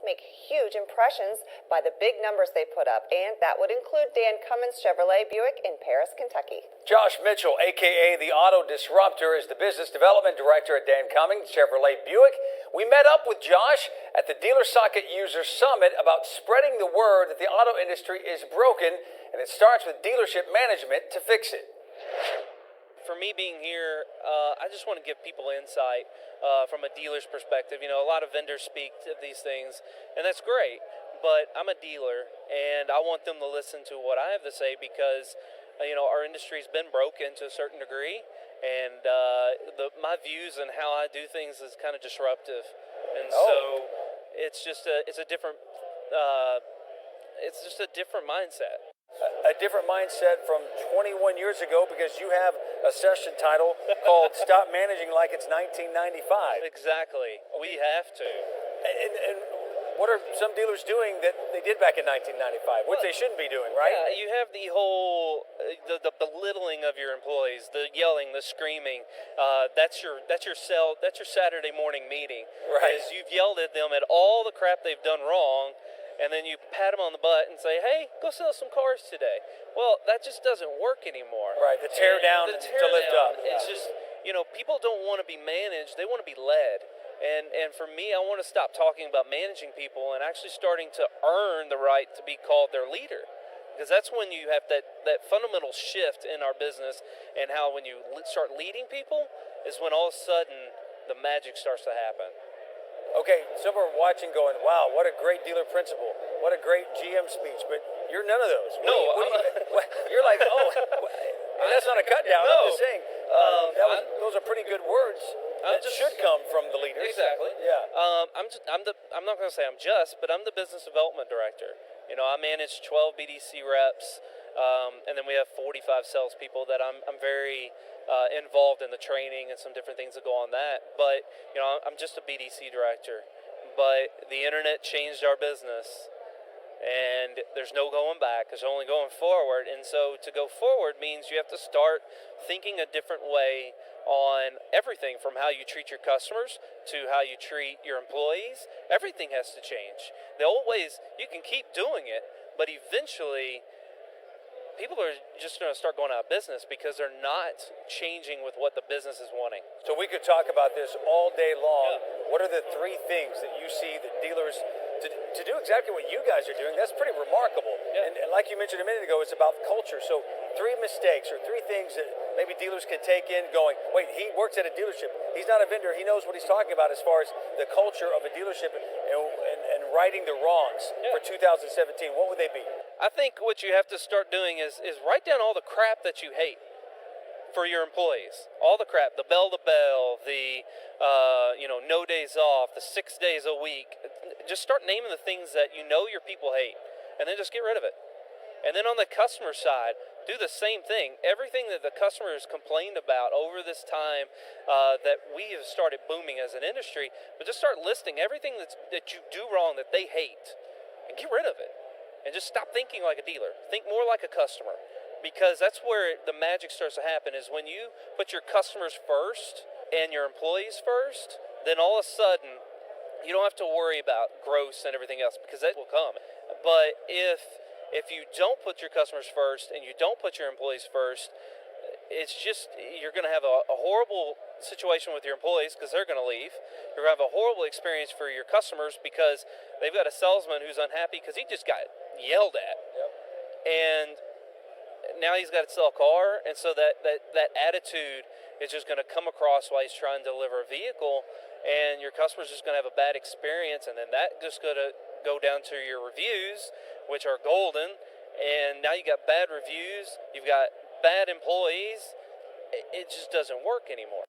make huge impressions by the big numbers they put up, and that would include Dan Cummins Chevrolet Buick in Paris, Kentucky. Josh Mitchell, a.k.a. the Auto Disruptor, is the Business Development Director at Dan Cummins Chevrolet Buick. We met up with Josh at the Dealer Socket User Summit about spreading the word that the auto industry is broken, and it starts with dealership management to fix it. For me being here, I just want to give people insight from a dealer's perspective. You know, a lot of vendors speak of these things, and that's great, but I'm a dealer, and I want them to listen to what I have to say because, our industry's been broken to a certain degree, and my views and how I do things is kind of disruptive. And so it's just a different mindset. A different mindset from 21 years ago, because you have a session title called Stop Managing Like It's 1995. Exactly. We have to. And what are some dealers doing that they did back in 1995, which they shouldn't be doing, right? Yeah, you have the whole the belittling of your employees, the yelling, the screaming. That's your Saturday morning meeting. Right. Because you've yelled at them at all the crap they've done wrong, and then you pat them on the butt and say, hey, go sell some cars today. Well, that just doesn't work anymore. Right, the tear down to lift up. It's just, people don't want to be managed. They want to be led. And for me, I want to stop talking about managing people and actually starting to earn the right to be called their leader. Because that's when you have that fundamental shift in our business, and how when you start leading people is when all of a sudden the magic starts to happen. Okay, some are watching going, wow, what a great dealer principal. What a great GM speech. But you're none of those. You're like, and that's not a cut down. No. I'm just saying, those are pretty good words that should come from the leaders. Exactly. Yeah. I'm not going to say I'm just, but I'm the business development director. I manage 12 BDC reps, and then we have 45 salespeople that I'm very involved in the training and some different things that go on that. But, I'm just a BDC director. But the internet changed our business, and there's no going back. There's only going forward. And so to go forward means you have to start thinking a different way on everything, from how you treat your customers to how you treat your employees. Everything has to change. The old ways, you can keep doing it, but eventually people are just going to start going out of business because they're not changing with what the business is wanting. So we could talk about this all day long. Yeah. What are the three things that you see that dealers to do exactly what you guys are doing? That's pretty remarkable. Yeah. And like you mentioned a minute ago, it's about culture. So 3 mistakes or 3 things that maybe dealers can take in going, wait, he works at a dealership. He's not a vendor. He knows what he's talking about as far as the culture of a dealership and righting the wrongs for 2017. What would they be? I think what you have to start doing is write down all the crap that you hate for your employees. All the crap, the bell to bell, the no days off, the 6 days a week. Just start naming the things that your people hate, and then just get rid of it. And then on the customer side, do the same thing. Everything that the customer has complained about over this time that we have started booming as an industry, but just start listing everything that you do wrong that they hate, and get rid of it. And just stop thinking like a dealer. Think more like a customer. Because that's where the magic starts to happen, is when you put your customers first and your employees first, then all of a sudden you don't have to worry about growth and everything else, because that will come. But if you don't put your customers first and you don't put your employees first, it's just, you're going to have a horrible situation with your employees because they're going to leave. You're going to have a horrible experience for your customers because they've got a salesman who's unhappy because he just got yelled at. Yep. And now he's got to sell a car, and so that attitude is just going to come across while he's trying to deliver a vehicle, and your customer's just going to have a bad experience, and then that just going to go down to your reviews, which are golden, and now you got bad reviews, you've got bad employees. It just doesn't work anymore.